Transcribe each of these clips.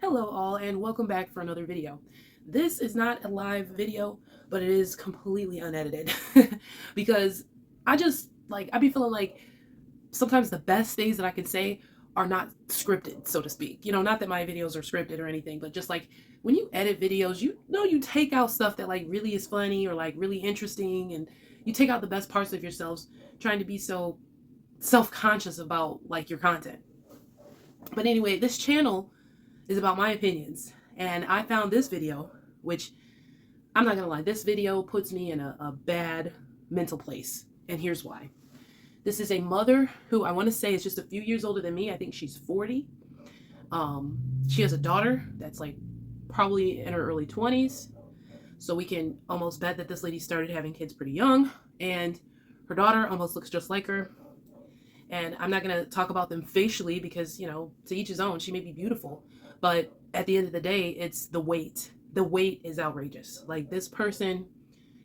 Hello all and welcome back for another video. This is not a live video, but it is completely unedited because I be feeling like sometimes the best things that I can say are not scripted, so to speak. You know, not that my videos are scripted or anything, but just like when you edit videos, you know you take out stuff that like really is funny or like really interesting, and you take out the best parts of yourselves trying to be so self-conscious about like your content. But anyway, this channel is about my opinions. And I found this video, which I'm not gonna lie, this video puts me in a bad mental place. And here's why. This is a mother who I want to say is just a few years older than me. I think she's 40. She has a daughter that's like probably in her early 20s. So we can almost bet that this lady started having kids pretty young. And her daughter almost looks just like her. And I'm not going to talk about them facially because, you know, to each his own. She may be beautiful. But at the end of the day, it's the weight. The weight is outrageous. Like, this person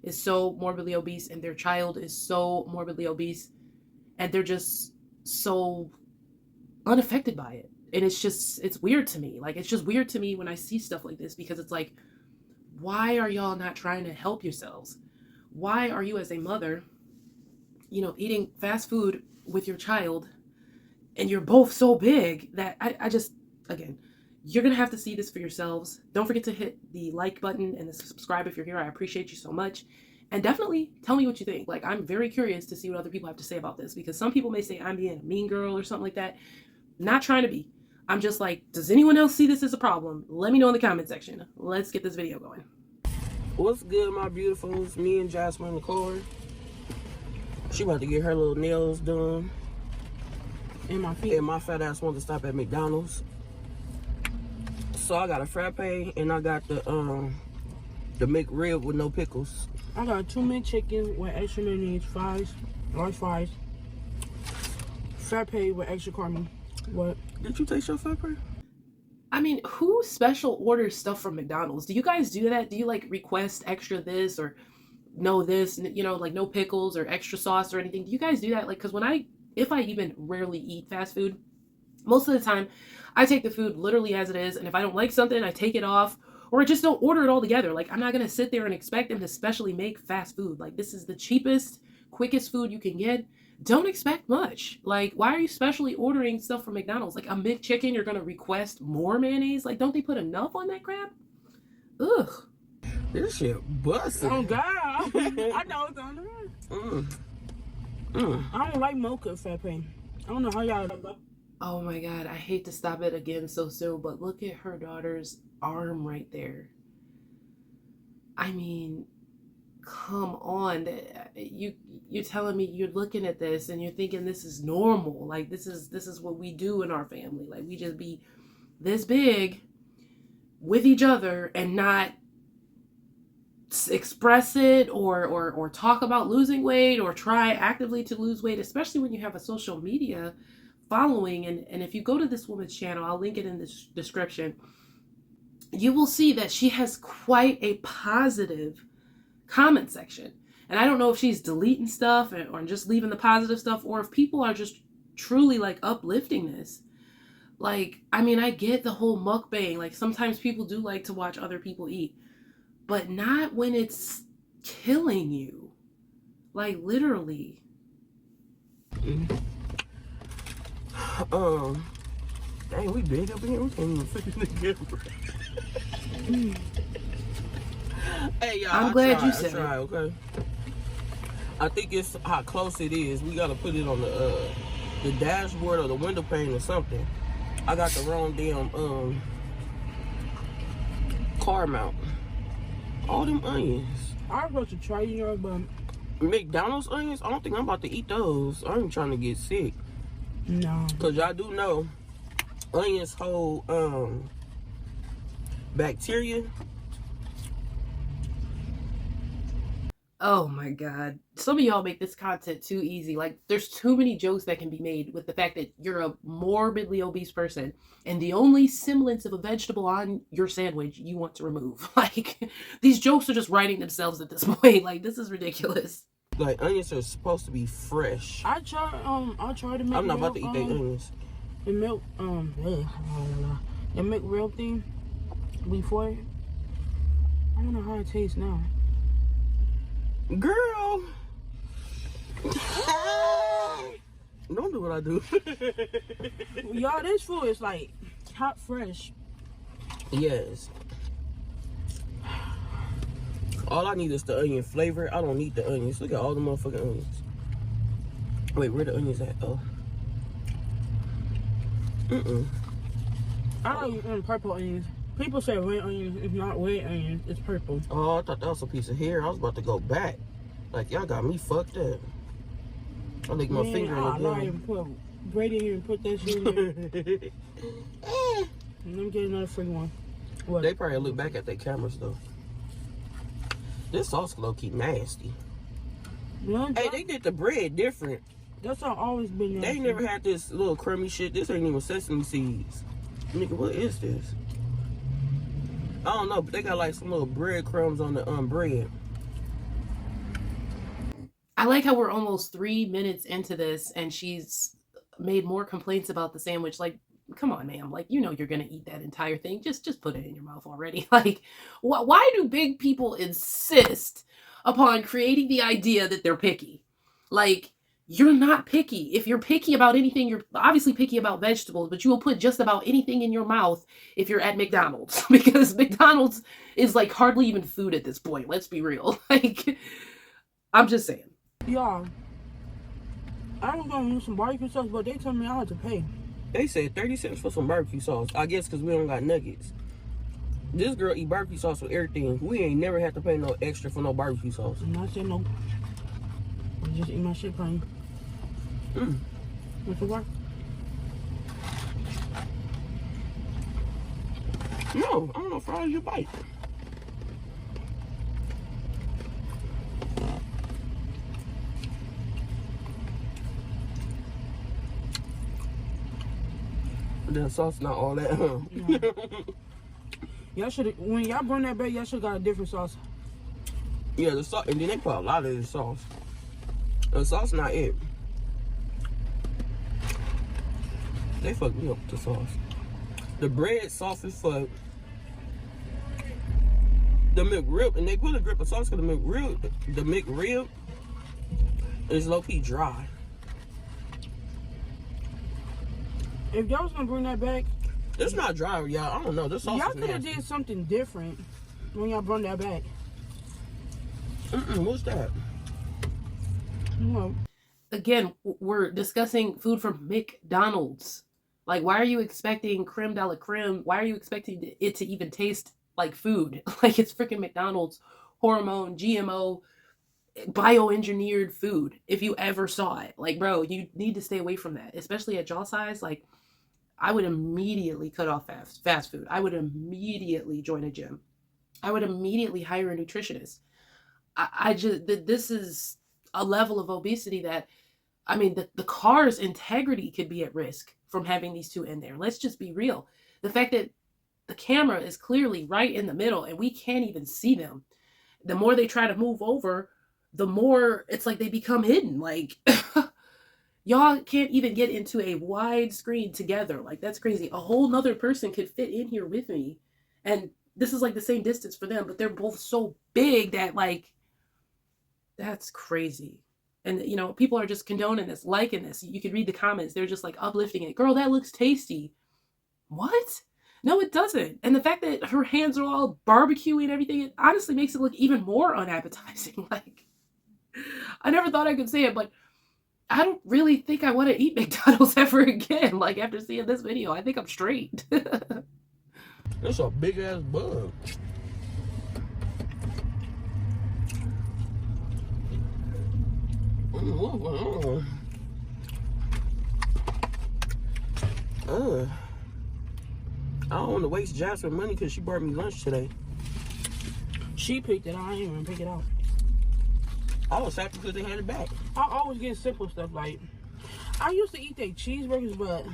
is so morbidly obese and their child is so morbidly obese. And they're just so unaffected by it. And it's weird to me. Like, it's just weird to me when I see stuff like this because it's like, why are y'all not trying to help yourselves? Why are you as a mother, you know, eating fast food with your child and you're both so big that I just, again, you're going to have to see this for yourselves. Don't forget to hit the like button and the subscribe if you're here. I appreciate you so much. And definitely tell me what you think. Like, I'm very curious to see what other people have to say about this because some people may say I'm being a mean girl or something like that. Not trying to be. I'm just like, does anyone else see this as a problem? Let me know in the comment section. Let's get this video going. What's good, my beautifuls? Me and Jasmine in the car. She about to get her little nails done. And my feet. And my fat ass wants to stop at McDonald's. So I got a frappe and I got the McRib with no pickles. I got 2 McChicken with extra mayonnaise, fries, large fries, frappe with extra caramel. What? Did you taste your frappe? I mean, who special orders stuff from McDonald's? Do you guys do that? Do you like request extra this or no this, you know, like no pickles or extra sauce or anything? Do you guys do that? Like, because if I even rarely eat fast food, most of the time I take the food literally as it is. And if I don't like something, I take it off or I just don't order it all together. Like, I'm not going to sit there and expect them to specially make fast food. Like, this is the cheapest, quickest food you can get. Don't expect much. Like, why are you specially ordering stuff from McDonald's? Like a McChicken, you're going to request more mayonnaise? Like, don't they put enough on that crap? Ugh. This shit busting. Oh, God. I know it's on there. I don't like mocha frappe. I don't know how y'all... Oh my God, I hate to stop it again so soon, but look at her daughter's arm right there. I mean, come on. You're telling me you're looking at this and you're thinking this is normal. Like, this is what we do in our family. Like, we just be this big with each other and not express it or talk about losing weight or try actively to lose weight, especially when you have a social media following. And if you go to this woman's channel, I'll link it in the description, you will see that she has quite a positive comment section. And I don't know if she's deleting stuff or just leaving the positive stuff, or if people are just truly like uplifting this. Like, I mean, I get the whole mukbang. Like, sometimes people do like to watch other people eat, but not when it's killing you. Like, literally. Dang, we big up here. We can't even fit in the camera. Hey, y'all. I'm glad you said it. Okay. I think it's how close it is. We gotta put it on the dashboard or the window pane or something. I got the wrong damn car mount. All them onions. I was supposed to try yours, but... McDonald's onions? I don't think I'm about to eat those. I ain't trying to get sick. No. Cause y'all do know onions hold bacteria. Oh my God. Some of y'all make this content too easy. Like, there's too many jokes that can be made with the fact that you're a morbidly obese person and the only semblance of a vegetable on your sandwich you want to remove. Like, these jokes are just writing themselves at this point. Like, this is ridiculous. Like, onions are supposed to be fresh. I tried to make I'm not about milk, to eat their onions. the milk, the McRib thing before. I don't know how it tastes now. Girl. Don't do what I do. Y'all, this food is like hot fresh. Yes. All I need is the onion flavor. I don't need the onions. Look at all the motherfucking onions. Wait, where the onions at? Oh. I don't eat purple onions. People say red onions. It's not red onions. It's purple. Oh, I thought that was a piece of hair. I was about to go back. Like, y'all got me fucked up. I lick my finger in the gun. Brady here and put that shit in there. Let me get another free one. What? They probably look back at their cameras, though. This sauce low-key nasty. Hey, they did the bread different. That's how always been nasty. They ain't never had this little crummy shit. This ain't even sesame seeds. Nigga, what is this? I don't know, but they got like some little breadcrumbs on the bread. I like how we're almost 3 minutes into this and she's made more complaints about the sandwich. Like, come on, ma'am. Like, you know you're gonna eat that entire thing. Just put it in your mouth already. Like, why do big people insist upon creating the idea that they're picky? Like, you're not picky. If you're picky about anything, you're obviously picky about vegetables, but you will put just about anything in your mouth if you're at McDonald's. Because McDonald's is like hardly even food at this point. Let's be real. Like, I'm just saying. Y'all, I was gonna use some barbecue sauce, but they told me I had to pay. They said 30 cents for some barbecue sauce. I guess because we don't got nuggets. This girl eat barbecue sauce with everything. We ain't never had to pay no extra for no barbecue sauce. And I said no. I just eat my shit plain. What's the work? No, I don't know if I you bite. The sauce not all that, huh? No. Y'all should, when y'all bring that back, y'all should got a different sauce. Yeah, the sauce, and then they put a lot of this sauce. The sauce not it. They fucked me up with the sauce. The bread sauce is fuck. The McRib, and they put a grip of sauce because the McRib is low-key dry. If y'all was gonna bring that back, It's not dry, y'all. I don't know. This sauce y'all is could have nasty. did something different when y'all brought that back. What's that? No. Again, we're discussing food from McDonald's. Like, why are you expecting creme de la creme? Why are you expecting it to even taste like food? Like, it's freaking McDonald's hormone, GMO, bioengineered food. If you ever saw it, like, bro, you need to stay away from that, especially at y'all size. Like, I would immediately cut off fast food. I would immediately join a gym. I would immediately hire a nutritionist. I just, this is a level of obesity that, I mean, the car's integrity could be at risk from having these two in there. Let's just be real. The fact that the camera is clearly right in the middle and we can't even see them. The more they try to move over, the more it's like they become hidden. Like, y'all can't even get into a wide screen together. Like, that's crazy. A whole nother person could fit in here with me. And this is like the same distance for them, but they're both so big that, like, that's crazy. And, you know, people are just condoning this, liking this. You could read the comments. They're just like uplifting it. Girl, that looks tasty. What? No, it doesn't. And the fact that her hands are all barbecuey and everything, it honestly makes it look even more unappetizing. Like, I never thought I could say it, but I don't really think I want to eat McDonald's ever again. Like, after seeing this video, I think I'm straight. That's a big ass bug. I don't want to waste Jasmine money because she brought me lunch today. She picked it. I didn't even pick it out. I was happy because they had it back. I always get simple stuff. Like, I used to eat their cheeseburgers, but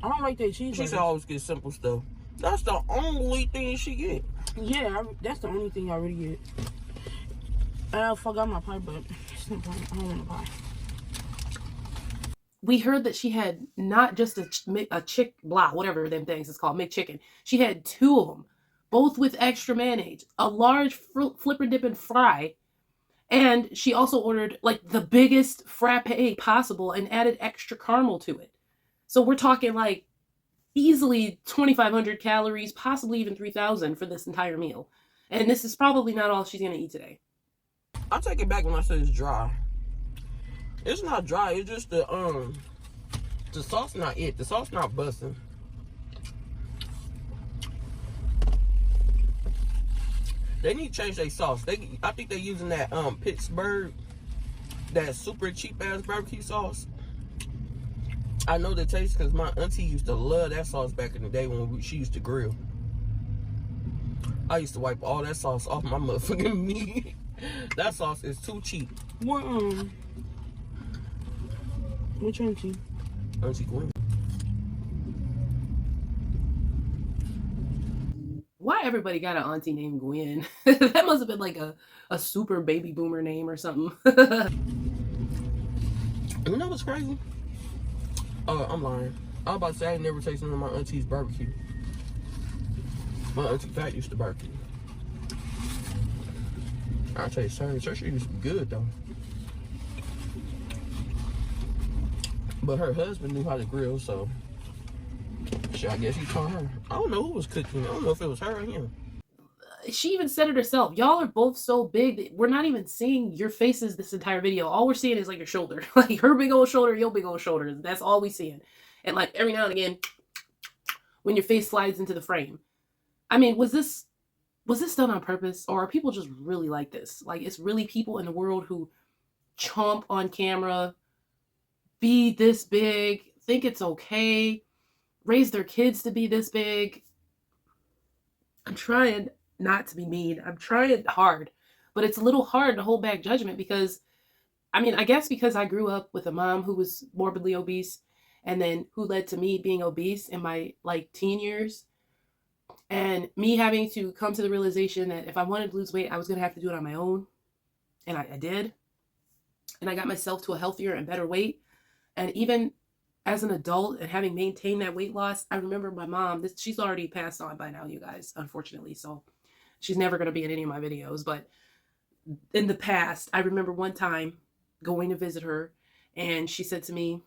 I don't like their cheeseburgers. She should always get simple stuff. That's the only thing she get. Yeah, that's the only thing I really get. I forgot my pie, but I don't want a pie. we heard that she had not just a chick blah, whatever them things is called, McChicken. She had two of them, both with extra mayonnaise, a large flipper dip and fry, and she also ordered like the biggest frappe possible and added extra caramel to it. So we're talking like easily 2,500 calories, possibly even 3,000 for this entire meal. And this is probably not all she's gonna eat today. I take it back when I said it's dry. It's not dry. It's just the sauce not it. The sauce not busting. They need to change their sauce. I think they're using that Pittsburgh, that super cheap ass barbecue sauce. I know the taste because my auntie used to love that sauce back in the day when she used to grill. I used to wipe all that sauce off my motherfucking meat. That sauce is too cheap. Which auntie? Auntie Gwen. Why everybody got an auntie named Gwen? That must have been like a super baby boomer name or something. You know what's crazy? Oh, I'm lying. I was about to say I ain't never tasted none of my auntie's barbecue. My auntie Pat used to barbecue. I'll tell you, her shit used to be good though. But her husband knew how to grill, so shit, I guess he taught her. I don't know who was cooking. I don't know if it was her or him. She even said it herself. Y'all are both so big that we're not even seeing your faces this entire video. All we're seeing is like your shoulder. Like her big old shoulder, your big old shoulder. That's all we seeing. And like every now and again, when your face slides into the frame. I mean, was this done on purpose? Or are people just really like this? Like it's really people in the world who chomp on camera, be this big, think it's okay, raise their kids to be this big. I'm trying not to be mean. I'm trying hard, but it's a little hard to hold back judgment because, I mean, I guess because I grew up with a mom who was morbidly obese and then who led to me being obese in my like teen years and me having to come to the realization that if I wanted to lose weight, I was going to have to do it on my own. And I did. And I got myself to a healthier and better weight. And even as an adult and having maintained that weight loss, I remember my mom, she's already passed on by now, you guys, unfortunately. So she's never going to be in any of my videos. But in the past, I remember one time going to visit her and she said to me,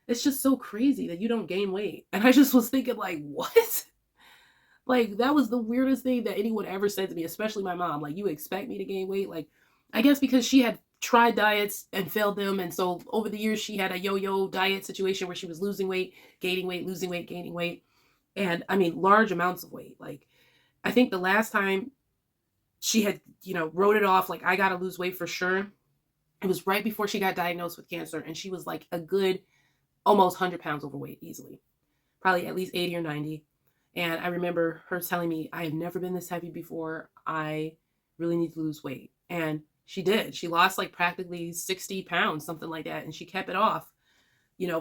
"It's just so crazy that you don't gain weight." And I just was thinking like, what? Like that was the weirdest thing that anyone ever said to me, especially my mom. Like, you expect me to gain weight? Like, I guess because she had tried diets and failed them. And so over the years, she had a yo-yo diet situation where she was losing weight, gaining weight, losing weight, gaining weight. And I mean, large amounts of weight. Like, I think the last time she had, wrote it off, like, I got to lose weight for sure. It was right before she got diagnosed with cancer. And she was like a good almost 100 pounds overweight easily, probably at least 80 or 90. And I remember her telling me, "I have never been this heavy before. I really need to lose weight." And she did. She lost like practically 60 pounds, something like that. And she kept it off,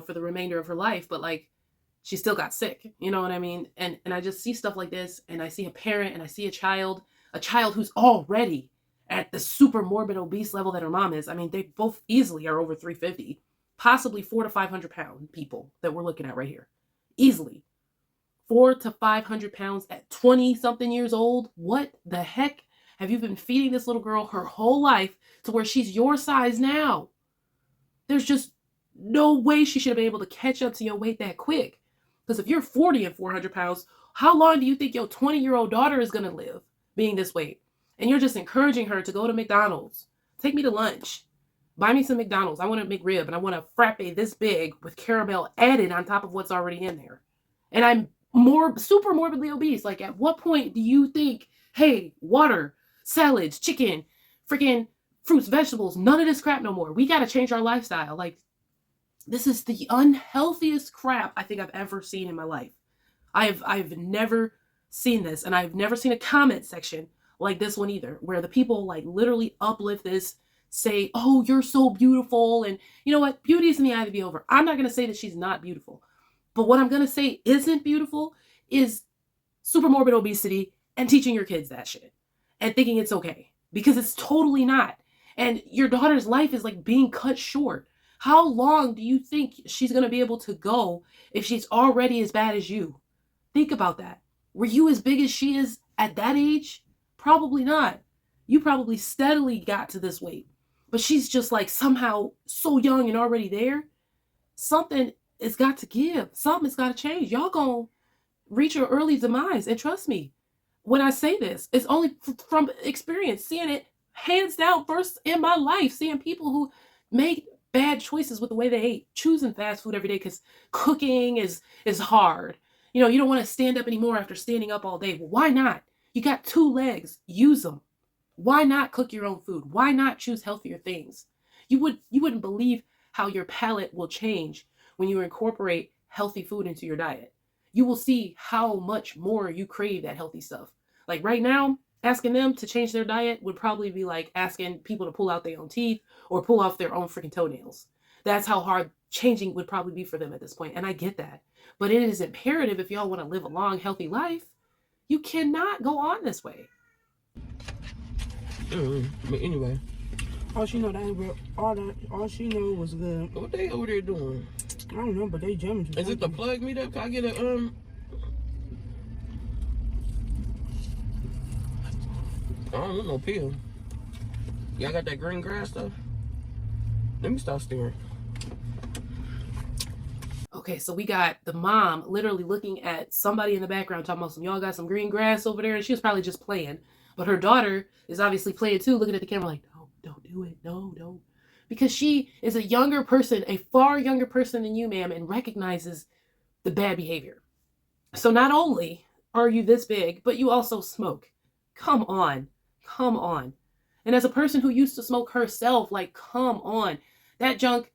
for the remainder of her life. But like, she still got sick. You know what I mean? And I just see stuff like this. And I see a parent and I see a child who's already at the super morbid obese level that her mom is. I mean, they both easily are over 350, possibly 400 to 500 pound people that we're looking at right here. Easily. 400 to 500 pounds at 20 something years old. What the heck have you been feeding this little girl her whole life to where she's your size now? There's just no way she should have been able to catch up to your weight that quick. Because if you're 40 and 400 pounds, how long do you think your 20-year-old daughter is going to live being this weight? And you're just encouraging her to go to McDonald's. Take me to lunch. Buy me some McDonald's. I want a McRib and I want a frappe this big with caramel added on top of what's already in there. And I'm super morbidly obese. Like, at what point do you think, hey, water, salads, chicken, freaking fruits, vegetables, none of this crap no more. We got to change our lifestyle. Like, this is the unhealthiest crap I think I've ever seen in my life. I've never seen this, and I've never seen a comment section like this one either, where the people like literally uplift this, say, "Oh, you're so beautiful." And you know what? Beauty is in the eye of the beholder. I'm not going to say that she's not beautiful. But what I'm going to say isn't beautiful is super morbid obesity and teaching your kids that shit and thinking it's okay, because it's totally not. And your daughter's life is like being cut short How long do you think she's going to be able to go if she's already as bad as you? Think about that. Were you as big as she is at that age? Probably not. You probably steadily got to this weight. But she's just like somehow so young and already there. Something has got to give. Something's got to change. Y'all gonna reach your early demise. And trust me, when I say this, it's only from experience, seeing it hands down first in my life, seeing people who make bad choices with the way they ate, choosing fast food every day because cooking is hard. You know, you don't want to stand up anymore after standing up all day. Well, why not? You got 2 legs, use them. Why not cook your own food? Why not choose healthier things? You wouldn't believe how your palate will change when you incorporate healthy food into your diet. You will see how much more you crave that healthy stuff. Like right now, asking them to change their diet would probably be like asking people to pull out their own teeth or pull off their own freaking toenails. That's how hard changing would probably be for them at this point. And I get that. But it is imperative if y'all want to live a long, healthy life. You cannot go on this way. But anyway, All she know that ain't real. All she know was good. what they over there doing? I don't know, but they jamming. Is it the plug meetup? Can I get a I don't want no pill. Y'all got that green grass stuff? Let me stop staring. Okay, so we got the mom literally looking at somebody in the background talking about some y'all got some green grass over there, and she was probably just playing. But her daughter is obviously playing too, looking at the camera like, no, don't do it. No, don't. Because she is a younger person, a far younger person than you, ma'am, and recognizes the bad behavior. So not only are you this big, but you also smoke. Come on. Come on. And as a person who used to smoke herself, like, come on. That junk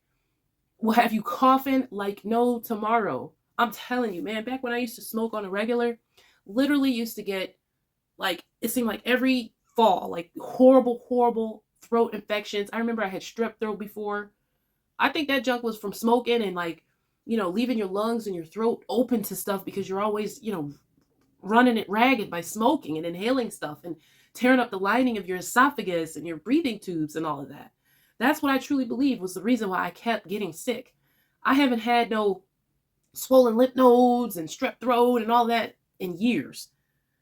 will have you coughing like no tomorrow. I'm telling you, man, back when I used to smoke on a regular, literally used to get, like, it seemed like every fall, like horrible, horrible throat infections. I remember I had strep throat before. I think that junk was from smoking and, like, you know, leaving your lungs and your throat open to stuff because you're always, you know, running it ragged by smoking and inhaling stuff and tearing up the lining of your esophagus and your breathing tubes and all of that. That's what I truly believe was the reason why I kept getting sick. I haven't had no swollen lymph nodes and strep throat and all that in years.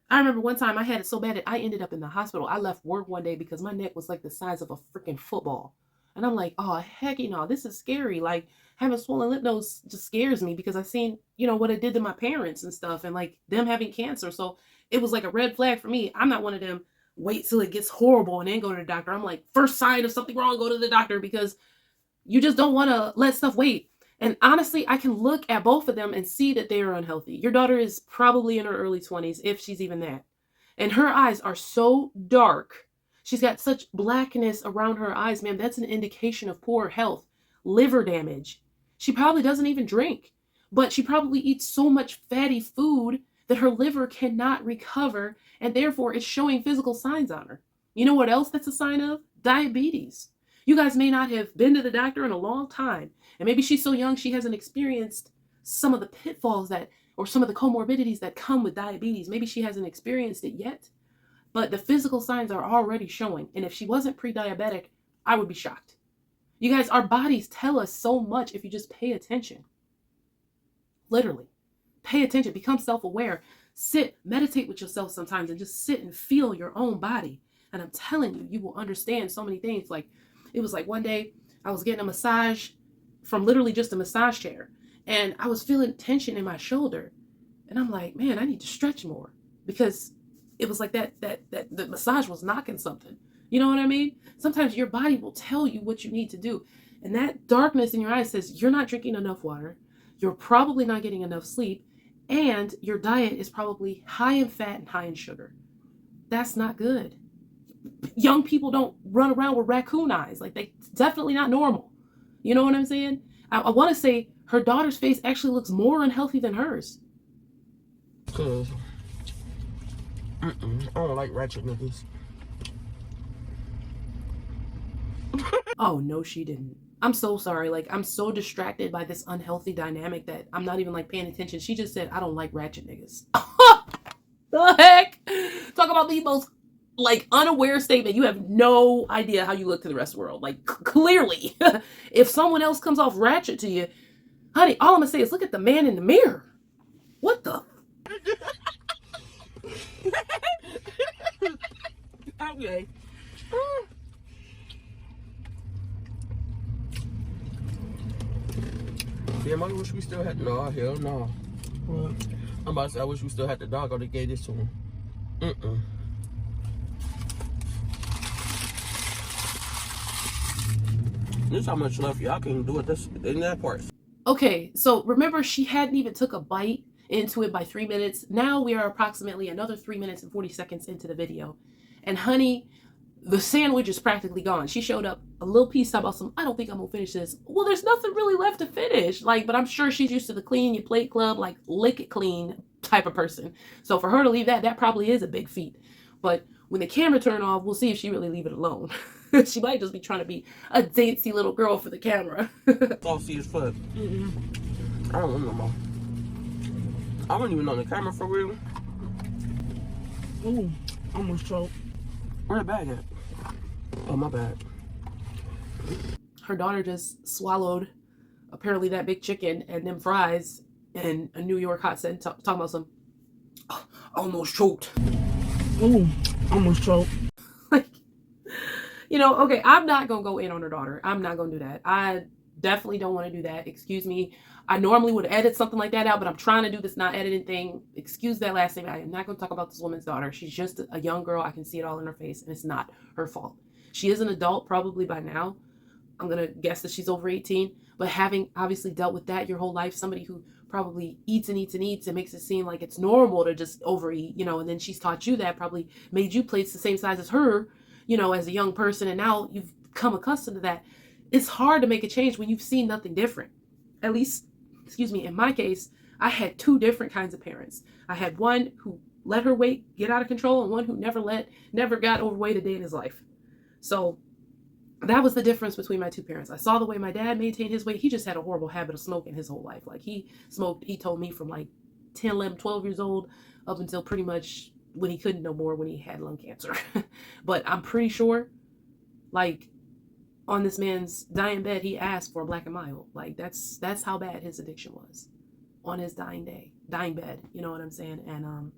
I remember one time I had it so bad that I ended up in the hospital. I left work one day because my neck was like the size of a freaking football. And I'm like, oh, heck, you know, this is scary. Like, having swollen lymph nodes just scares me because I've seen, you know, what it did to my parents and stuff and, like, them having cancer. So it was like a red flag for me. I'm not one of them, wait till it gets horrible and then go to the doctor. I'm like, first sign of something wrong, go to the doctor, because you just don't want to let stuff wait. And honestly, I can look at both of them and see that they are unhealthy. Your daughter is probably in her early 20s, if she's even that. And her eyes are so dark. She's got such blackness around her eyes, man. That's an indication of poor health, liver damage. She probably doesn't even drink, but she probably eats so much fatty food that her liver cannot recover, and therefore it's showing physical signs on her. You know what else that's a sign of? Diabetes. You guys may not have been to the doctor in a long time, and maybe she's so young she hasn't experienced some of the pitfalls that, or some of the comorbidities that come with diabetes. Maybe she hasn't experienced it yet, but the physical signs are already showing. And if she wasn't pre-diabetic, I would be shocked. You guys, our bodies tell us so much if you just pay attention. Literally. Pay attention. Become self-aware. Sit, meditate with yourself sometimes and just sit and feel your own body. And I'm telling you, you will understand so many things. Like, it was like one day I was getting a massage from literally just a massage chair. And I was feeling tension in my shoulder. And I'm like, man, I need to stretch more. Because it was like that the massage was knocking something. You know what I mean? Sometimes your body will tell you what you need to do. And that darkness in your eyes says you're not drinking enough water. You're probably not getting enough sleep. And your diet is probably high in fat and high in sugar. That's not good. Young people don't run around with raccoon eyes. Like, they definitely not normal. You know what I'm saying? I want to say her daughter's face actually looks more unhealthy than hers. Cause I don't like ratchet niggas. Oh, no, she didn't. I'm so sorry. Like, I'm so distracted by this unhealthy dynamic that I'm not even, like, paying attention. She just said, I don't like ratchet niggas. The heck? Talk about the most like unaware statement. You have no idea how you look to the rest of the world. Like clearly, if someone else comes off ratchet to you, honey, all I'm gonna say is look at the man in the mirror. What the? Okay. Damn, I wish we still had no. Hell no. What? I'm about to say I wish we still had the dog or they gave this to him. This is how much love y'all can do with this in that part. Okay, so remember she hadn't even took a bite into it by 3 minutes. Now we are approximately another 3 minutes and 40 seconds into the video. And honey, the sandwich is practically gone. She showed up a little piece talking about some, I don't think I'm gonna finish this. Well, there's nothing really left to finish. Like, but I'm sure she's used to the clean your plate club, like lick it clean type of person. So for her to leave that probably is a big feat. But when the camera turn off, we'll see if she really leave it alone. She might just be trying to be a dainty little girl for the camera. Saucy as fuck. I don't want no more. I wasn't even on the camera for real. Ooh, almost choked. Where the bag at? Oh, my bad. Her daughter just swallowed apparently that big chicken and them fries and a New York hot set talking about some almost choked. Ooh, almost choked. Like, you know, okay, I'm not gonna go in on her daughter. I'm not gonna do that. I definitely don't want to do that. Excuse me. I normally would edit something like that out, but I'm trying to do this not editing thing. Excuse that last name. I am not going to talk about this woman's daughter. She's just a young girl. I can see it all in her face, and it's not her fault. She is an adult probably by now. I'm going to guess that she's over 18, but having obviously dealt with that your whole life, somebody who probably eats and eats and eats and makes it seem like it's normal to just overeat, you know, and then she's taught you that, probably made you plates the same size as her, you know, as a young person, and now you've become accustomed to that. It's hard to make a change when you've seen nothing different. At least, excuse me, in my case, I had two different kinds of parents. I had one who let her weight get out of control and one who never got overweight a day in his life. So that was the difference between my two parents. I saw the way my dad maintained his weight. He just had a horrible habit of smoking his whole life. Like he smoked, he told me, from like 10, 11, 12 years old up until pretty much when he couldn't no more, when he had lung cancer. But I'm pretty sure, like, on this man's dying bed, he asked for a Black and Mild. Like that's how bad his addiction was on his dying bed. You know what I'm saying? And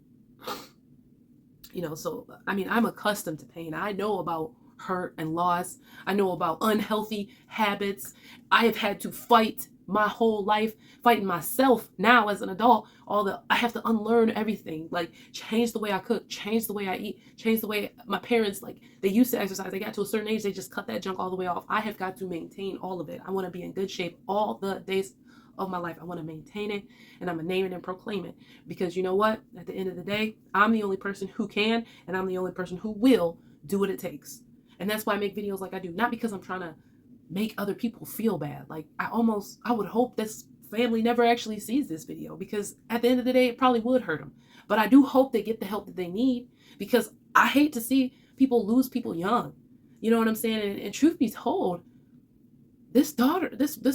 you know, so I mean, I'm accustomed to pain. I know about hurt and loss. I know about unhealthy habits. I have had to fight my whole life, fighting myself now as an adult. I have to unlearn everything, like change the way I cook, change the way I eat, change the way my parents, like they used to exercise. They got to a certain age, they just cut that junk all the way off. I have got to maintain all of it. I want to be in good shape all the days of my life. I want to maintain it, and I'm going to name it and proclaim it, because you know what? At the end of the day, I'm the only person who can, and I'm the only person who will do what it takes. And that's why I make videos like I do, not because I'm trying to make other people feel bad. Like I would hope this family never actually sees this video, because at the end of the day, it probably would hurt them. But I do hope they get the help that they need, because I hate to see people lose people young. You know what I'm saying? And truth be told, this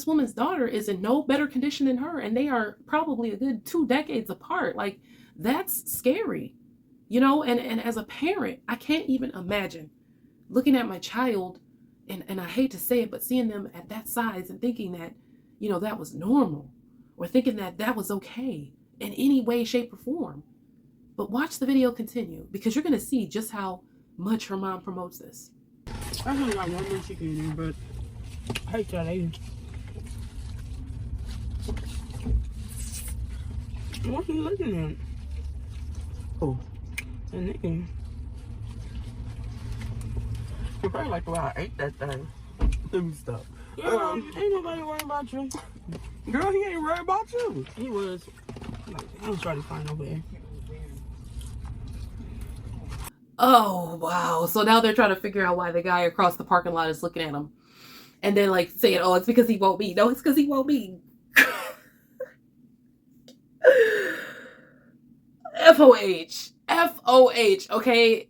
woman's daughter is in no better condition than her, and they are probably a good 2 decades apart. Like, that's scary, you know? And as a parent, I can't even imagine looking at my child, and I hate to say it, but seeing them at that size and thinking that, you know, that was normal, or thinking that that was okay in any way, shape, or form. But watch the video continue, because you're going to see just how much her mom promotes this. I only got one more chicken in there, but I hate that lady. What are you looking at? Oh, The nigga. you probably like the way I ate that thing. Let me stop. Girl, ain't nobody worrying about you. Girl, he ain't worried about you. He was. Like, I'm trying to find over there. Oh, wow. So now they're trying to figure out why the guy across the parking lot is looking at him. And then, like, saying, oh, it's because he won't be. No, it's because he won't be. FOH. FOH, okay?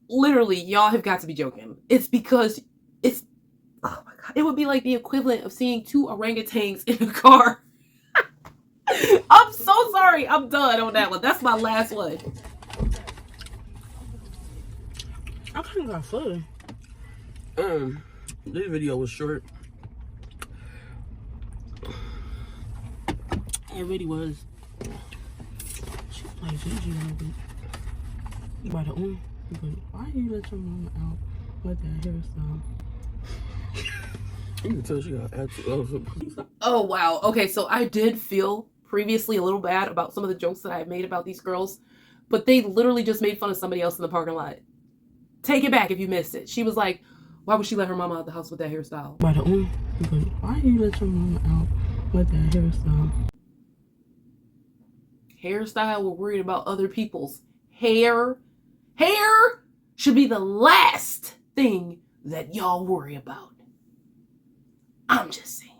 Literally, y'all have got to be joking. It's because it's... Oh, my God. It would be like the equivalent of seeing 2 orangutans in a car. I'm so sorry. I'm done on that one. That's my last one. I kind of got full. This video was short. It really was. She like Gigi a little bit. You by the but why you let your mama out with that hairstyle? You can tell she got attitude. Oh, wow. Okay, so I did feel previously a little bad about some of the jokes that I have made about these girls, but they literally just made fun of somebody else in the parking lot. Take it back if you missed it. She was like, why would she let her mama out the house with that hairstyle? By the but why you let your mama out with that hairstyle? Hairstyle, we're worried about other people's hair. Hair should be the last thing that y'all worry about. I'm just saying.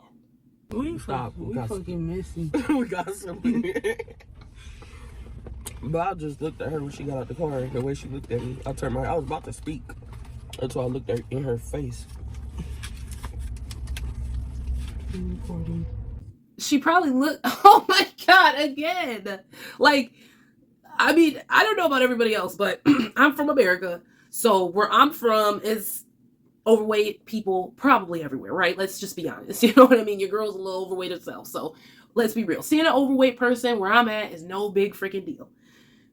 We fucking messy. We got something. But I just looked at her when she got out the car. The way she looked at me, I turned my. I was about to speak until I looked at her in her face. She probably looked. Oh my God! Again, like, I mean, I don't know about everybody else, but I'm from America, so where I'm from is overweight people probably everywhere, right? Let's just be honest. You know what I mean? Your girl's a little overweight herself, so let's be real. Seeing an overweight person where I'm at is no big freaking deal.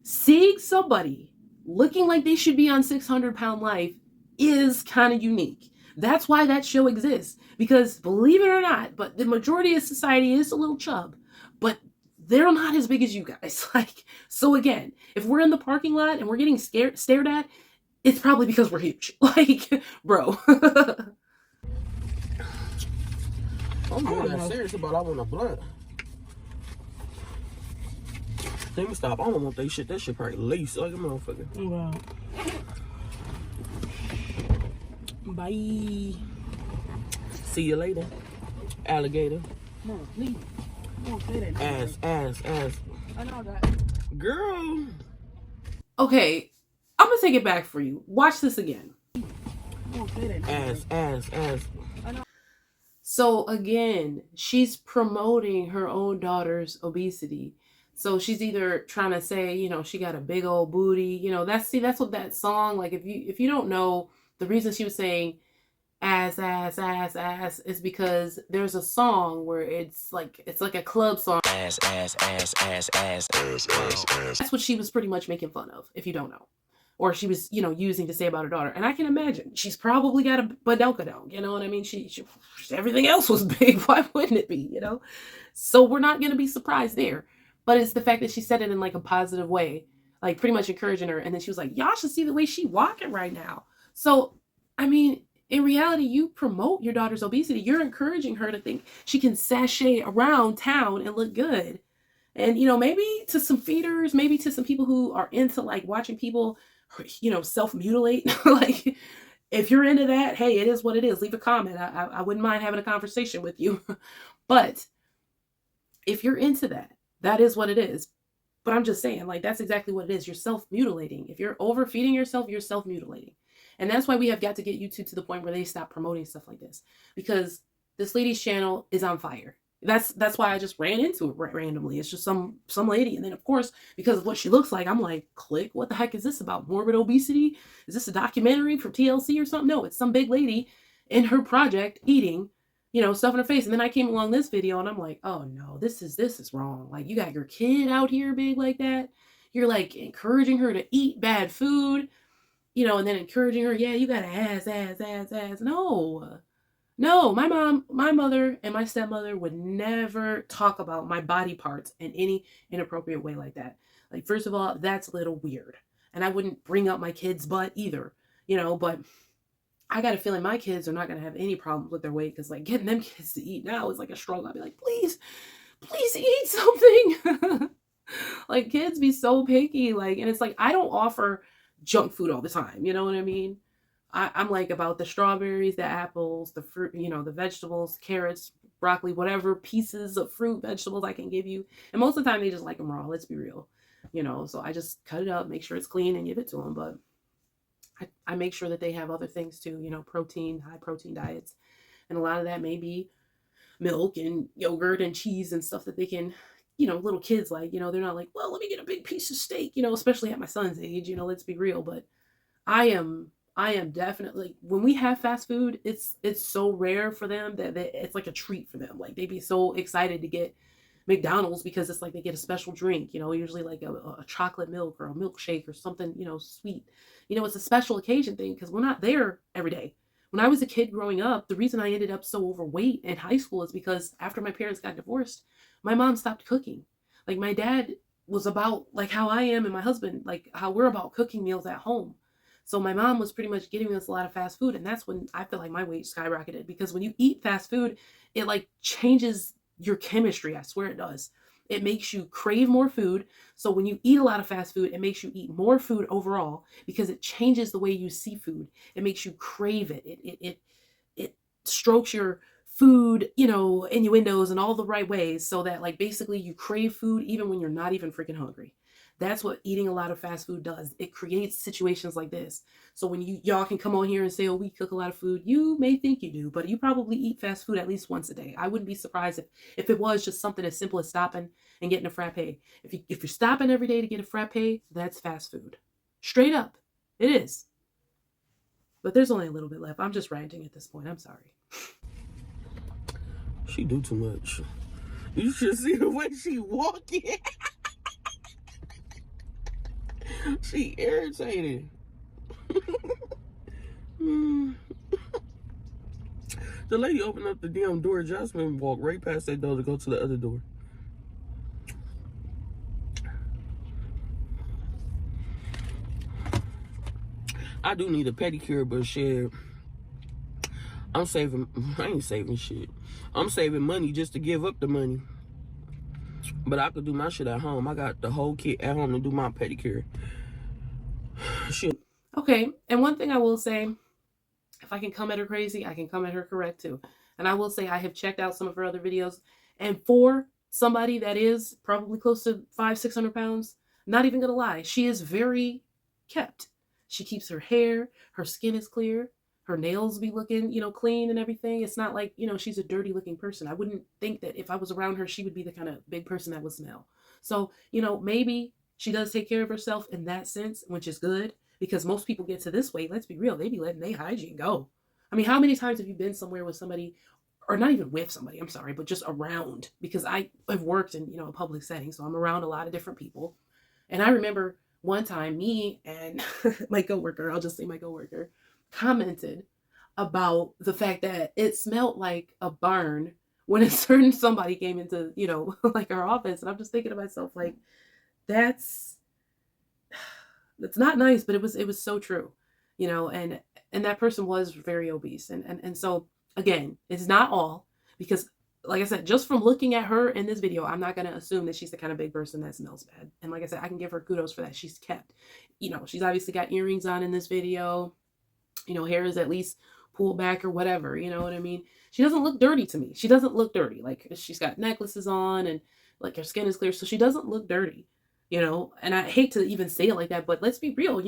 Seeing somebody looking like they should be on 600-pound life is kind of unique. That's why that show exists. Because believe it or not, but the majority of society is a little chub, but they're not as big as you guys. Like, so again, if we're in the parking lot and we're getting stared at, it's probably because we're huge. Like, bro. I'm not that serious about I want a blunt. Let me stop. I don't want that shit. That shit probably lace like a motherfucker. Wow. Bye. See you later, alligator. No, please. Don't say that. Ass. I know that. Girl. Okay, I'm gonna take it back for you. Watch this again. Don't say that. Ass. So again, she's promoting her own daughter's obesity. So she's either trying to say, you know, she got a big old booty. You know, that's what that song, like, if you don't know, the reason she was saying ass is because there's a song where it's like a club song. Ass. That's what she was pretty much making fun of, if you don't know. Or she was, you know, using to say about her daughter. And I can imagine she's probably got a badonkadonk, you know what I mean? She everything else was big. Why wouldn't it be, you know? So we're not going to be surprised there. But it's the fact that she said it in like a positive way, like pretty much encouraging her. And then she was like, y'all should see the way she walking right now. So, I mean, in reality, you promote your daughter's obesity. You're encouraging her to think she can sashay around town and look good. And, you know, maybe to some feeders, maybe to some people who are into like watching people, you know, self-mutilate. Like, if you're into that, hey, it is what it is. Leave a comment. I wouldn't mind having a conversation with you. But if you're into that, that is what it is. But I'm just saying, like, that's exactly what it is. You're self-mutilating. If you're overfeeding yourself, you're self-mutilating. And that's why we have got to get YouTube to the point where they stop promoting stuff like this. Because this lady's channel is on fire. That's why I just ran into it randomly. It's just some lady. And then, of course, because of what she looks like, I'm like, click. What the heck is this about? Morbid obesity? Is this a documentary from TLC or something? No, it's some big lady in her project eating, you know, stuff in her face. And then I came along this video and I'm like, oh no, this is wrong. Like, you got your kid out here big like that. You're like encouraging her to eat bad food, you know, and then encouraging her, yeah, you got to ass. No, my mother and my stepmother would never talk about my body parts in any inappropriate way like that. Like, first of all, that's a little weird. And I wouldn't bring up my kid's butt either, you know, but I got a feeling my kids are not going to have any problems with their weight, because like getting them kids to eat now is like a struggle. I'd be like, please eat something. Like, kids be so picky. Like, and it's like, I don't offer junk food all the time. You know what I mean? I'm like about the strawberries, the apples, the fruit, you know, the vegetables, carrots, broccoli, whatever pieces of fruit, vegetables I can give you. And most of the time they just like them raw. Let's be real, you know, so I just cut it up, make sure it's clean and give it to them. But I make sure that they have other things too, you know, protein, high protein diets. And a lot of that may be milk and yogurt and cheese and stuff that they can, you know, little kids like, you know, they're not like, well, let me get a big piece of steak, you know, especially at my son's age, you know, let's be real. But I am I am definitely, when we have fast food, it's so rare for them that it's like a treat for them. Like they be so excited to get McDonald's because it's like they get a special drink, usually like a chocolate milk or a milkshake or something, sweet. It's a special occasion thing because we're not there every day. When I was a kid growing up, the reason I ended up so overweight in high school is because after my parents got divorced, my mom stopped cooking. Like my dad was about like how I am and my husband, like how we're about cooking meals at home. So my mom was pretty much getting us a lot of fast food, and that's when I feel like my weight skyrocketed because when you eat fast food, it like changes your chemistry. I swear it does. It makes you crave more food. So when you eat a lot of fast food, it makes you eat more food overall because it changes the way you see food. It makes you crave it. It strokes your food, innuendos in all the right ways so that like basically you crave food even when you're not even freaking hungry. That's what eating a lot of fast food does. It creates situations like this. So when y'all can come on here and say, oh, we cook a lot of food, you may think you do, but you probably eat fast food at least once a day. I wouldn't be surprised if it was just something as simple as stopping and getting a frappe. If you're stopping every day to get a frappe, that's fast food. Straight up. It is. But there's only a little bit left. I'm just ranting at this point. I'm sorry. She do too much. You should see the way she walking. She irritated. The lady opened up the damn door. Jasmine walked right past that door to go to the other door. I do need a pedicure, but shit, I ain't saving shit. I'm saving money just to give up the money. But I could do my shit at home. I got the whole kit at home to do my pedicure. Shit. Okay, and one thing I will say, if I can come at her crazy, I can come at her correct too. And I will say I have checked out some of her other videos, and for somebody that is probably close to 500-600 pounds, not even gonna lie, she is very kept. She keeps her hair, her skin is clear, her nails be looking, clean and everything. It's not like, she's a dirty looking person. I wouldn't think that if I was around her, she would be the kind of big person that would smell. So, maybe she does take care of herself in that sense, which is good because most people get to this weight. Let's be real. They be letting their hygiene go. I mean, how many times have you been somewhere with somebody, or not even with somebody, I'm sorry, but just around? Because I have worked in, a public setting, so I'm around a lot of different people. And I remember one time me and my coworker, I'll just say my coworker, commented about the fact that it smelled like a barn when a certain somebody came into, like our office. And I'm just thinking to myself, like, that's not nice, but it was so true, and that person was very obese. And so again, it's not all, because like I said, just from looking at her in this video, I'm not going to assume that she's the kind of big person that smells bad. And like I said, I can give her kudos for that. She's kept, she's obviously got earrings on in this video, hair is at least pulled back or whatever, you know what I mean? She doesn't look dirty to me. She doesn't look dirty. Like she's got necklaces on and like her skin is clear. So she doesn't look dirty, and I hate to even say it like that, but let's be real,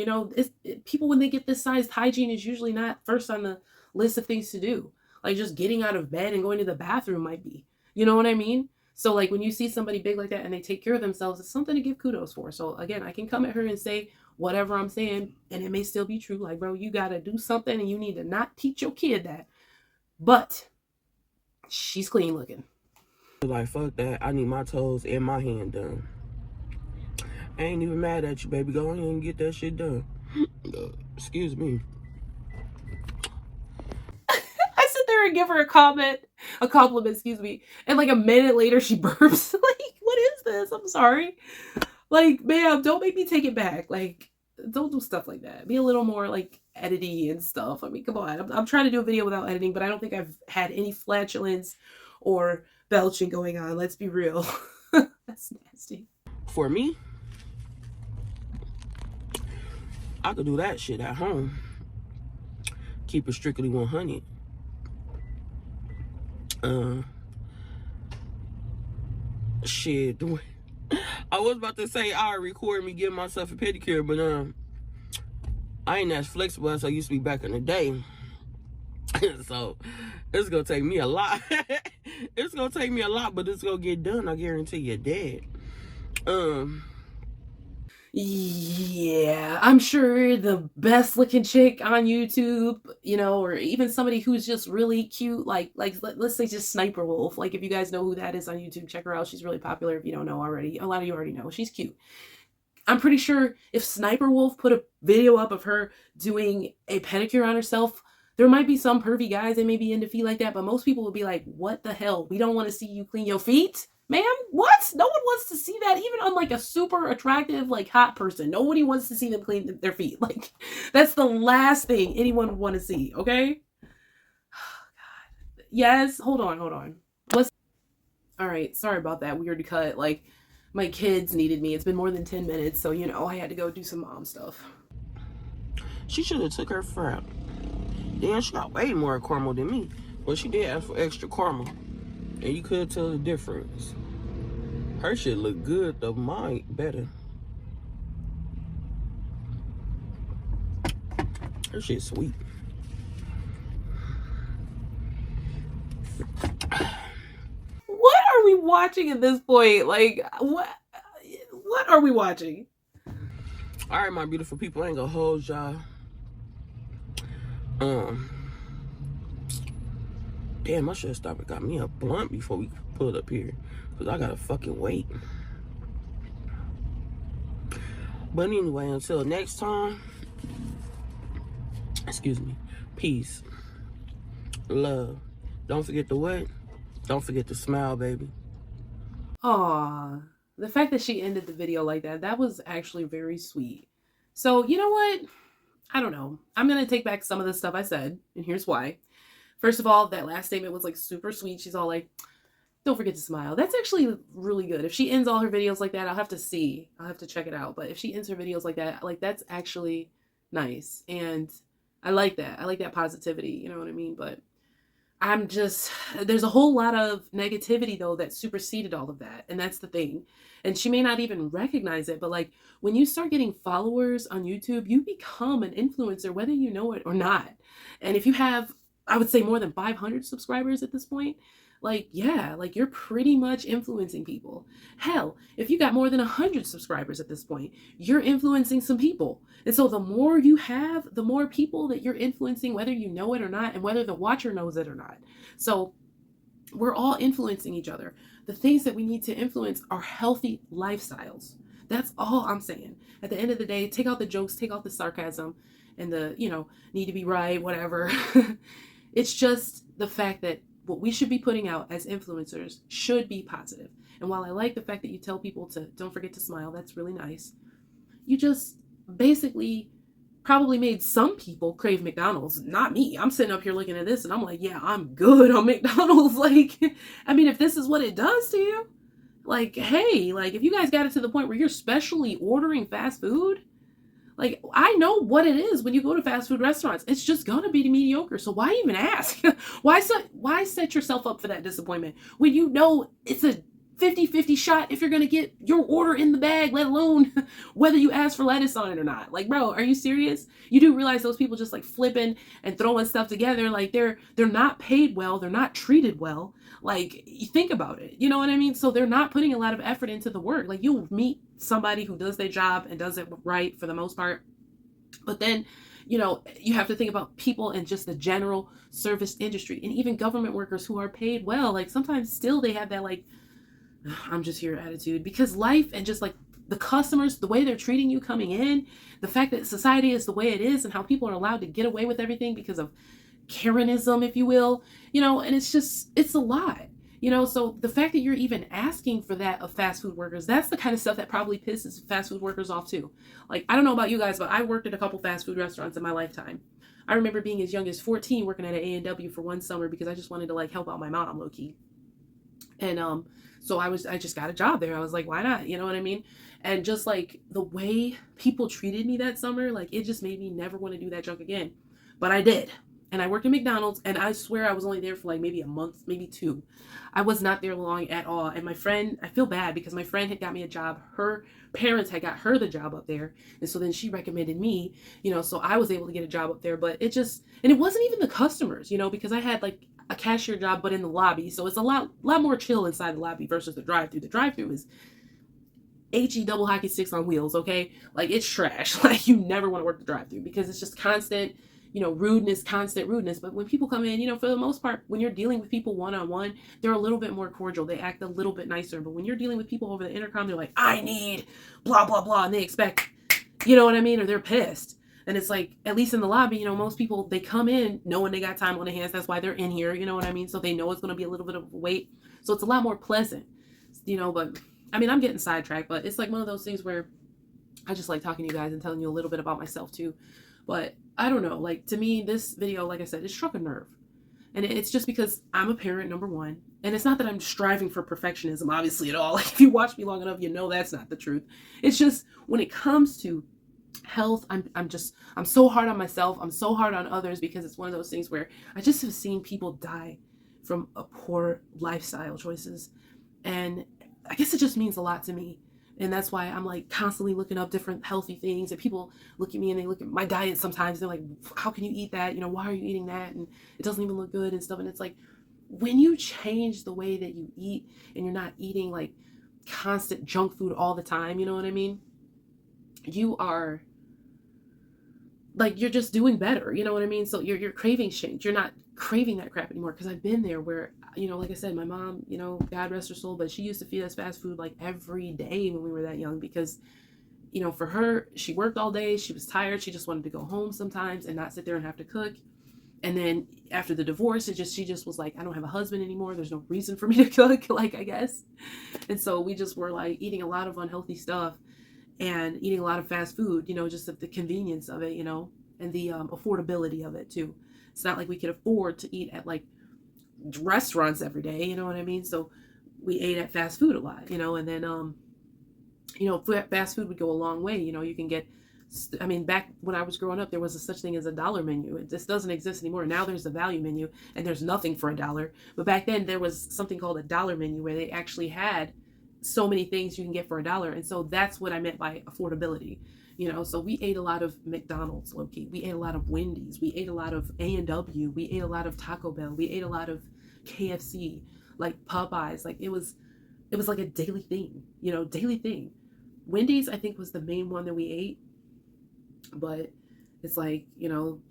people, when they get this size, hygiene is usually not first on the list of things to do. Like just getting out of bed and going to the bathroom might be, you know what I mean? So like when you see somebody big like that and they take care of themselves, it's something to give kudos for. So again, I can come at her and say whatever I'm saying, and it may still be true. Like, bro, you got to do something and you need to not teach your kid that. But she's clean looking. Like, fuck that. I need my toes and my hand done. I ain't even mad at you, baby. Go ahead and get that shit done. Excuse me. And give her a compliment, excuse me, and like a minute later she burps. Like, what is this? I'm sorry. Like, ma'am, don't make me take it back. Like, don't do stuff like that. Be a little more like edity and stuff. I mean, come on. I'm trying to do a video without editing, but I don't think I've had any flatulence or belching going on. Let's be real. That's nasty. For me, I could do that shit at home. Keep it strictly 100. Shit. I was about to say I record me getting myself a pedicure, but I ain't as flexible as I used to be back in the day. So it's gonna take me a lot. It's gonna take me a lot, but it's gonna get done. I guarantee you, Dad. Yeah, I'm sure the best looking chick on YouTube, you know, or even somebody who's just really cute, let's say just Sniper Wolf. Like if you guys know who that is on YouTube, check her out. She's really popular if you don't know already. A lot of you already know. She's cute. I'm pretty sure if Sniper Wolf put a video up of her doing a pedicure on herself, there might be some pervy guys that may be into feet like that, but most people would be like, what the hell? We don't want to see you clean your feet? Man, what? No one wants to see that, even on like a super attractive, like hot person. Nobody wants to see them clean their feet. Like, that's the last thing anyone would want to see, okay? Yes, hold on. All right, sorry about that weird cut. Like, my kids needed me. It's been more than 10 minutes, so, you know, I had to go do some mom stuff. She should have took her frat. Damn, she got way more caramel than me. But she did ask for extra caramel. And you could tell the difference. Her shit look good, though mine better. Her shit sweet. What are we watching at this point? Like, what are we watching? All right, my beautiful people, I ain't gonna hold y'all. Damn, I should have stopped and got me a blunt before we pulled up here. Because I gotta fucking wait. But anyway, until next time, excuse me, peace, love. Don't forget to what? Don't forget to smile, baby. Aw, the fact that she ended the video like that was actually very sweet. So, you know what? I don't know. I'm going to take back some of the stuff I said, and here's why. First of all, that last statement was like super sweet. She's all like, don't forget to smile. That's actually really good. If she ends all her videos like that, I'll have to see. I'll have to check it out. But if she ends her videos like that, like that's actually nice. And I like that. I like that positivity. You know what I mean? But there's a whole lot of negativity though that superseded all of that. And that's the thing. And she may not even recognize it, but like when you start getting followers on YouTube, you become an influencer, whether you know it or not. And if you have, I would say more than 500 subscribers at this point, like, yeah, like you're pretty much influencing people. Hell, if you got more than 100 subscribers at this point, you're influencing some people. And so the more you have, the more people that you're influencing, whether you know it or not, and whether the watcher knows it or not. So we're all influencing each other. The things that we need to influence are healthy lifestyles. That's all I'm saying. At the end of the day, take out the jokes, take out the sarcasm and the, need to be right, whatever. It's just the fact that what we should be putting out as influencers should be positive. And while I like the fact that you tell people to don't forget to smile, that's really nice. You just basically probably made some people crave McDonald's, not me. I'm sitting up here looking at this and I'm like, yeah, I'm good on McDonald's. Like, I mean, if this is what it does to you, like, hey, like if you guys got it to the point where you're specially ordering fast food, like, I know what it is when you go to fast food restaurants. It's just gonna be mediocre. So why even ask? Why set yourself up for that disappointment when you know it's a 50-50 shot if you're gonna get your order in the bag, let alone whether you ask for lettuce on it or not. Like, bro, are you serious? You do realize those people just like flipping and throwing stuff together, like they're not paid well, they're not treated well. Like, you think about it, you know what I mean? So they're not putting a lot of effort into the work. Like, you'll meet somebody who does their job and does it right for the most part, but then you have to think about people in just the general service industry and even government workers who are paid well. Like, sometimes still they have that like, I'm just here attitude, because life and just like the customers, the way they're treating you coming in, the fact that society is the way it is and how people are allowed to get away with everything because of Karenism, if you will, and it's a lot, so the fact that you're even asking for that of fast food workers, that's the kind of stuff that probably pisses fast food workers off too. Like, I don't know about you guys, but I worked at a couple fast food restaurants in my lifetime. I remember being as young as 14 working at an A&W for one summer because I just wanted to like help out my mom low key. And so I just got a job there. I was like, why not? You know what I mean? And just like the way people treated me that summer, like it just made me never want to do that junk again. But I did. And I worked at McDonald's, and I swear I was only there for like maybe a month, maybe two. I was not there long at all. And my friend, I feel bad because my friend had got me a job. Her parents had got her the job up there. And so then she recommended me, so I was able to get a job up there. But it wasn't even the customers, because I had like a cashier job, but in the lobby. So it's a lot more chill inside the lobby versus the drive-thru. The drive-thru is HE double hockey sticks on wheels, okay? Like, it's trash. Like, you never want to work the drive-thru because it's just constant, rudeness, constant rudeness. But when people come in, for the most part, when you're dealing with people one-on-one, they're a little bit more cordial. They act a little bit nicer. But when you're dealing with people over the intercom, they're like, I need blah, blah, blah. And they expect, you know what I mean? Or they're pissed. And it's like, at least in the lobby, most people, they come in knowing they got time on their hands. That's why they're in here, you know what I mean? So they know it's going to be a little bit of a wait. So it's a lot more pleasant, but I mean, I'm getting sidetracked, but it's like one of those things where I just like talking to you guys and telling you a little bit about myself too. But I don't know, like, to me, this video, like I said, it struck a nerve. And it's just because I'm a parent, number one. And it's not that I'm striving for perfectionism, obviously, at all. Like, if you watch me long enough, you know that's not the truth. It's just when it comes to health, I'm so hard on myself. I'm so hard on others because it's one of those things where I just have seen people die from a poor lifestyle choices. And I guess it just means a lot to me. And that's why I'm like constantly looking up different healthy things. And people look at me and they look at my diet sometimes. They're like, how can you eat that? Why are you eating that? And it doesn't even look good and stuff. And it's like, when you change the way that you eat and you're not eating like constant junk food all the time, you know what I mean? You are like, you're just doing better, you know what I mean? So your cravings change. You're not craving that crap anymore. Because I've been there where, like I said, my mom, God rest her soul, but she used to feed us fast food like every day when we were that young because, for her, she worked all day. She was tired. She just wanted to go home sometimes and not sit there and have to cook. And then after the divorce, she just was like, I don't have a husband anymore. There's no reason for me to cook, like, I guess. And so we just were like eating a lot of unhealthy stuff and eating a lot of fast food, just the convenience of it, and the affordability of it too. It's not like we could afford to eat at like restaurants every day, you know what I mean? So we ate at fast food a lot, and then, fast food would go a long way. You can get, back when I was growing up, there was a such thing as a dollar menu. This doesn't exist anymore. Now there's a value menu and there's nothing for $1. But back then there was something called a dollar menu where they actually had so many things you can get for $1. And so that's what I meant by affordability. So we ate a lot of McDonald's, low-key. We ate a lot of Wendy's. We ate a lot of A&W. We ate a lot of Taco Bell. We ate a lot of KFC, like Popeyes. Like, it was like a daily thing, daily thing. Wendy's, I think, was the main one that we ate. But it's like,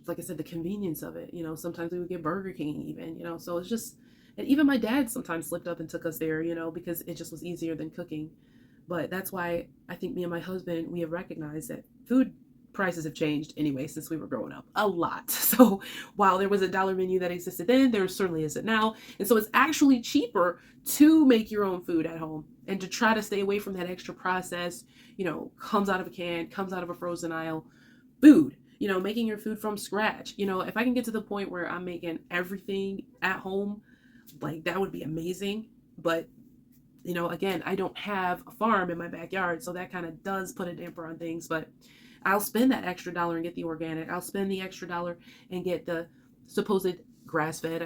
like I said, the convenience of it. Sometimes we would get Burger King even, so it's just, and even my dad sometimes slipped up and took us there, because it just was easier than cooking. But that's why I think me and my husband, we have recognized that food prices have changed anyway since we were growing up a lot. So while there was a dollar menu that existed then, there certainly isn't now. And so it's actually cheaper to make your own food at home and to try to stay away from that extra processed, comes out of a can, comes out of a frozen aisle food, making your food from scratch. If I can get to the point where I'm making everything at home, like, that would be amazing. But again, I don't have a farm in my backyard, so that kind of does put a damper on things. But I'll spend that extra $1 and get the organic. I'll spend the extra $1 and get the supposed grass-fed.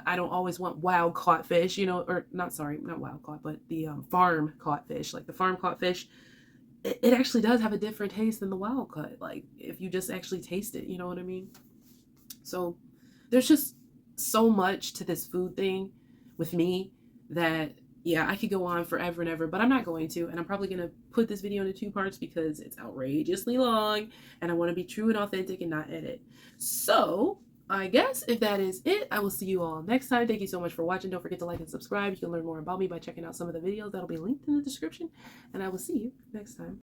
I don't always want wild caught fish, or not wild caught, but the farm caught fish. Like, the farm caught fish, it actually does have a different taste than the wild caught. Like, if you just actually taste it, you know what I mean? So there's just so much to this food thing with me that, yeah, I could go on forever and ever, but I'm not going to. And I'm probably going to put this video into 2 parts because it's outrageously long and I want to be true and authentic and not edit. So I guess if that is it, I will see you all next time. Thank you so much for watching. Don't forget to like and subscribe. You can learn more about me by checking out some of the videos that'll be linked in the description. And I will see you next time.